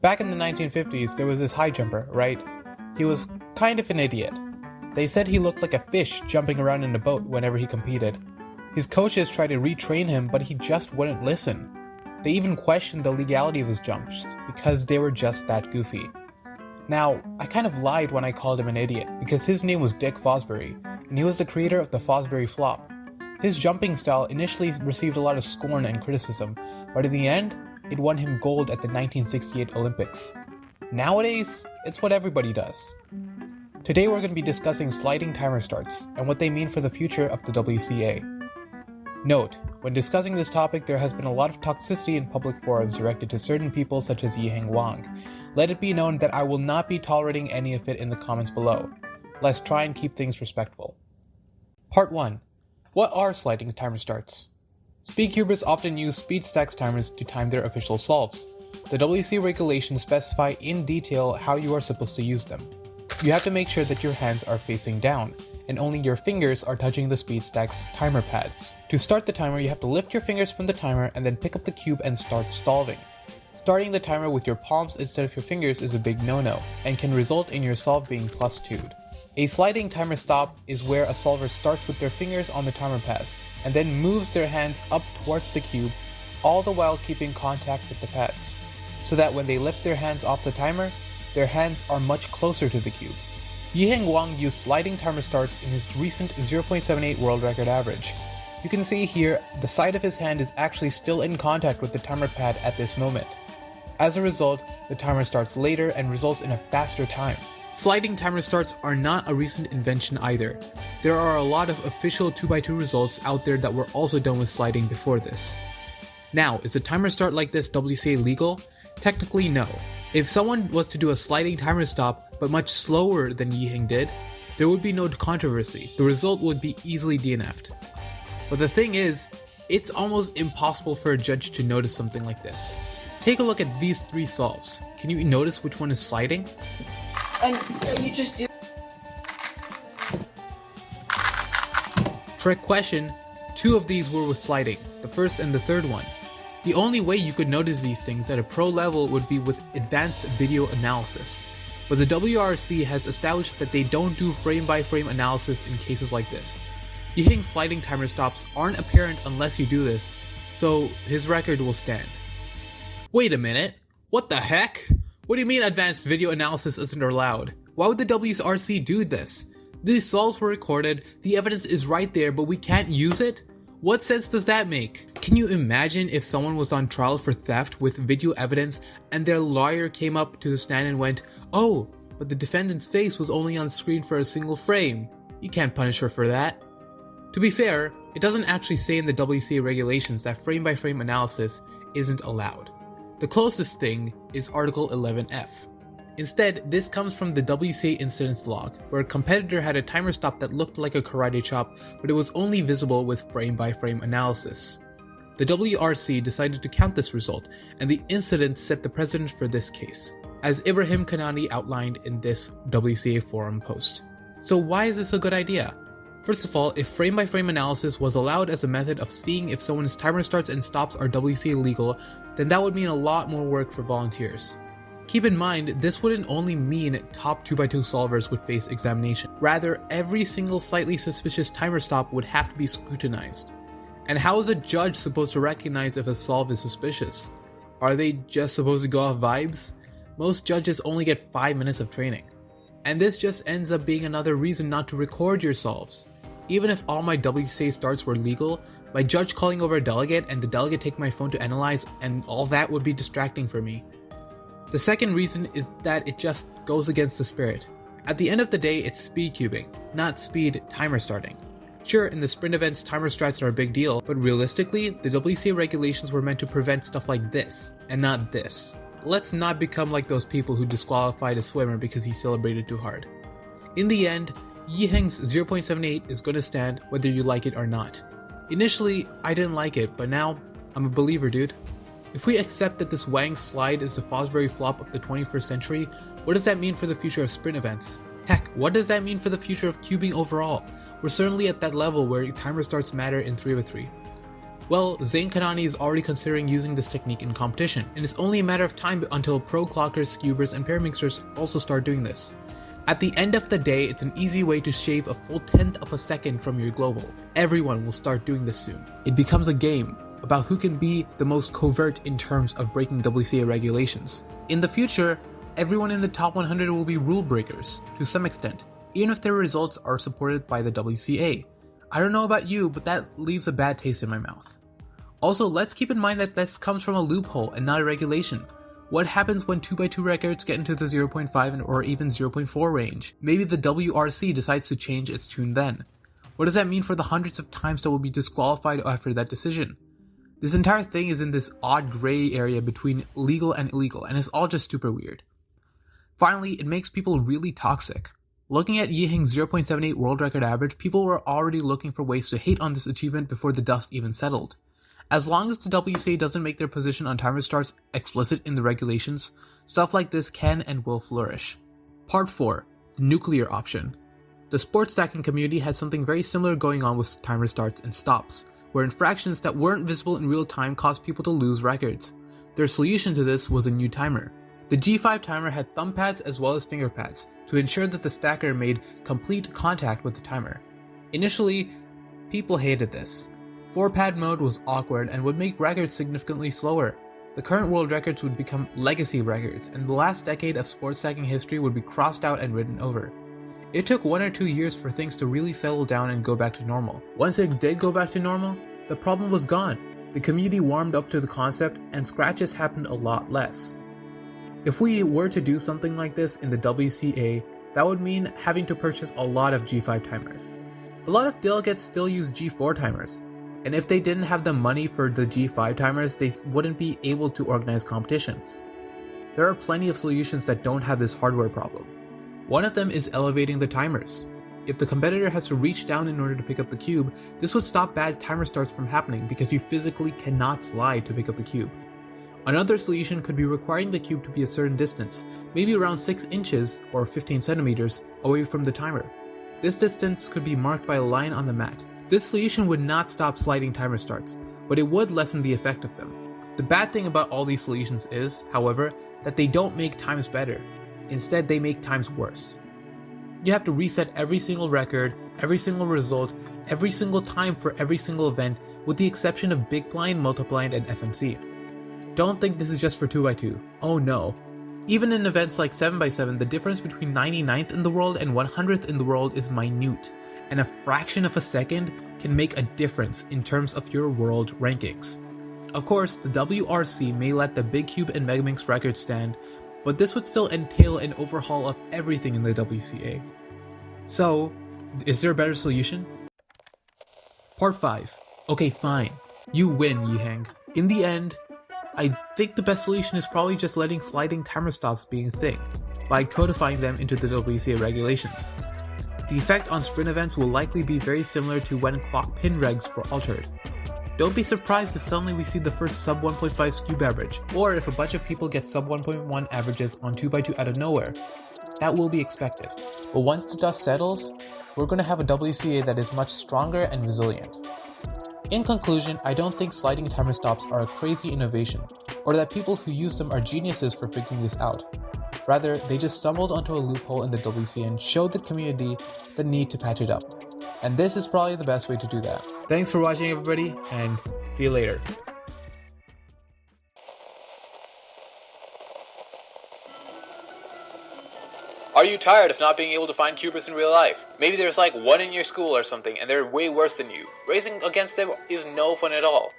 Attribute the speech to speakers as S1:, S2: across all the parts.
S1: Back in the 1950s, there was this high jumper, right? He was kind of an idiot. They said he looked like a fish jumping around in a boat whenever he competed. His coaches tried to retrain him, but he just wouldn't listen. They even questioned the legality of his jumps because they were just that goofy. Now, I kind of lied when I called him an idiot because his name was Dick Fosbury, and he was the creator of the Fosbury Flop. His jumping style initially received a lot of scorn and criticism, but in the end, it won him gold at the 1968 Olympics. Nowadays, it's what everybody does. Today we're going to be discussing sliding timer starts and what they mean for the future of the WCA. Note, when discussing this topic, there has been a lot of toxicity in public forums directed to certain people such as Yiheng Wang. Let it be known that I will not be tolerating any of it in the comments below. Let's try and keep things respectful. Part 1. What are sliding timer starts? Speedcubers often use speed stacks timers to time their official solves. The WCA regulations specify in detail how you are supposed to use them. You have to make sure that your hands are facing down, and only your fingers are touching the speed stack's timer pads. To start the timer, you have to lift your fingers from the timer and then pick up the cube and start stalling. Starting the timer with your palms instead of your fingers is a big no-no, and can result in your solve being +2'd. A sliding timer stop is where a solver starts with their fingers on the timer pads, and then moves their hands up towards the cube, all the while keeping contact with the pads, so that when they lift their hands off the timer, their hands are much closer to the cube. Yiheng Wang used sliding timer starts in his recent 0.78 world record average. You can see here, the side of his hand is actually still in contact with the timer pad at this moment. As a result, the timer starts later and results in a faster time. Sliding timer starts are not a recent invention either. There are a lot of official 2x2 results out there that were also done with sliding before this. Now, is a timer start like this WCA legal? Technically no. If someone was to do a sliding timer stop, but much slower than Yiheng did, there would be no controversy. The result would be easily DNF'd. But the thing is, it's almost impossible for a judge to notice something like this. Take a look at these 3 solves. Can you notice which one is sliding?
S2: And you just do.
S1: Trick question, 2 of these were with sliding, the first and the third one. The only way you could notice these things at a pro level would be with advanced video analysis. But the WRC has established that they don't do frame-by-frame analysis in cases like this. Yiheng's sliding timer stops aren't apparent unless you do this, so his record will stand. Wait a minute, what the heck? What do you mean advanced video analysis isn't allowed? Why would the WRC do this? These solves were recorded, the evidence is right there, but we can't use it? What sense does that make? Can you imagine if someone was on trial for theft with video evidence and their lawyer came up to the stand and went, "Oh, but the defendant's face was only on screen for a single frame. You can't punish her for that." To be fair, it doesn't actually say in the WCA regulations that frame-by-frame analysis isn't allowed. The closest thing is Article 11F. Instead, this comes from the WCA incidents log, where a competitor had a timer stop that looked like a karate chop, but it was only visible with frame-by-frame analysis. The WRC decided to count this result, and the incident set the precedent for this case, as Ibrahim Kanani outlined in this WCA forum post. So why is this a good idea? First of all, if frame-by-frame analysis was allowed as a method of seeing if someone's timer starts and stops are WCA legal, then that would mean a lot more work for volunteers. Keep in mind, this wouldn't only mean top 2x2 solvers would face examination. Rather, every single slightly suspicious timer stop would have to be scrutinized. And how is a judge supposed to recognize if a solve is suspicious? Are they just supposed to go off vibes? Most judges only get 5 minutes of training. And this just ends up being another reason not to record your solves. Even if all my WCA starts were legal, my judge calling over a delegate and the delegate taking my phone to analyze and all that would be distracting for me. The second reason is that it just goes against the spirit. At the end of the day, it's speed cubing, not speed timer starting. Sure, in the sprint events, timer strats are a big deal, but realistically, the WCA regulations were meant to prevent stuff like this, and not this. Let's not become like those people who disqualified a swimmer because he celebrated too hard. In the end, Yiheng's 0.78 is going to stand whether you like it or not. Initially, I didn't like it, but now, I'm a believer, dude. If we accept that this Wang slide is the Fosbury flop of the 21st century, what does that mean for the future of sprint events? Heck, what does that mean for the future of cubing overall? We're certainly at that level where timer starts matter in 3x3. Well, Zain Kanani is already considering using this technique in competition, and it's only a matter of time until pro clockers, cubers, and paramixers also start doing this. At the end of the day, it's an easy way to shave a full 1/10 of a second from your global. Everyone will start doing this soon. It becomes a game about who can be the most covert in terms of breaking WCA regulations. In the future, everyone in the top 100 will be rule breakers, to some extent, even if their results are supported by the WCA. I don't know about you, but that leaves a bad taste in my mouth. Also, let's keep in mind that this comes from a loophole and not a regulation. What happens when 2x2 records get into the 0.5 or even 0.4 range? Maybe the WRC decides to change its tune then. What does that mean for the hundreds of times that will be disqualified after that decision? This entire thing is in this odd gray area between legal and illegal, and it's all just super weird. Finally, it makes people really toxic. Looking at Yiheng's 0.78 world record average, people were already looking for ways to hate on this achievement before the dust even settled. As long as the WCA doesn't make their position on timer starts explicit in the regulations, stuff like this can and will flourish. Part 4. The nuclear option. The sports stacking community had something very similar going on with timer starts and stops, where infractions that weren't visible in real time caused people to lose records. Their solution to this was a new timer. The G5 timer had thumb pads as well as finger pads to ensure that the stacker made complete contact with the timer. Initially, people hated this. 4-pad mode was awkward and would make records significantly slower. The current world records would become legacy records, and the last decade of sports stacking history would be crossed out and written over. It took 1 or 2 years for things to really settle down and go back to normal. Once it did go back to normal, the problem was gone. The community warmed up to the concept, and scratches happened a lot less. If we were to do something like this in the WCA, that would mean having to purchase a lot of G5 timers. A lot of delegates still use G4 timers, and if they didn't have the money for the G5 timers, they wouldn't be able to organize competitions. There are plenty of solutions that don't have this hardware problem. One of them is elevating the timers. If the competitor has to reach down in order to pick up the cube, this would stop bad timer starts from happening because you physically cannot slide to pick up the cube. Another solution could be requiring the cube to be a certain distance, maybe around 6 inches or 15 centimeters away from the timer. This distance could be marked by a line on the mat. This solution would not stop sliding timer starts, but it would lessen the effect of them. The bad thing about all these solutions is, however, that they don't make times better. Instead, they make times worse. You have to reset every single record, every single result, every single time for every single event, with the exception of Big Blind, Multiblind, and FMC. Don't think this is just for 2x2. Oh no. Even in events like 7x7, the difference between 99th in the world and 100th in the world is minute, and a fraction of a second can make a difference in terms of your world rankings. Of course, the WRC may let the Big Cube and Megaminx records stand, but this would still entail an overhaul of everything in the WCA. So, is there a better solution? Part 5. Okay, fine. You win, Yiheng. In the end, I think the best solution is probably just letting sliding timer stops be a thing, by codifying them into the WCA regulations. The effect on sprint events will likely be very similar to when clock pin regs were altered. Don't be surprised if suddenly we see the first sub 1.5 cube average, or if a bunch of people get sub 1.1 averages on 2x2 out of nowhere. That will be expected. But once the dust settles, we're going to have a WCA that is much stronger and resilient. In conclusion, I don't think sliding timer stops are a crazy innovation, or that people who use them are geniuses for figuring this out. Rather, they just stumbled onto a loophole in the WCA and showed the community the need to patch it up. And this is probably the best way to do that. Thanks for watching, everybody, and see you later.
S3: Are you tired of not being able to find cubers in real life? Maybe there's like one in your school or something and they're way worse than you. Racing against them is no fun at all.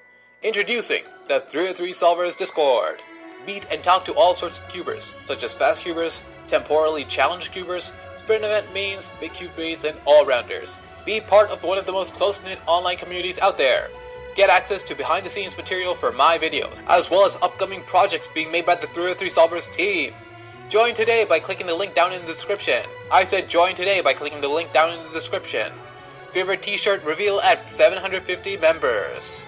S3: Introducing the 303 Solvers Discord. Meet and talk to all sorts of cubers, such as fast cubers, temporally challenged cubers, sprint event mains, big cube mains, and all-rounders. Be part of one of the most close-knit online communities out there. Get access to behind-the-scenes material for my videos, as well as upcoming projects being made by the 303 Solvers team. Join today by clicking the link down in the description. I said join today by clicking the link down in the description. Favorite t-shirt reveal at 750 members.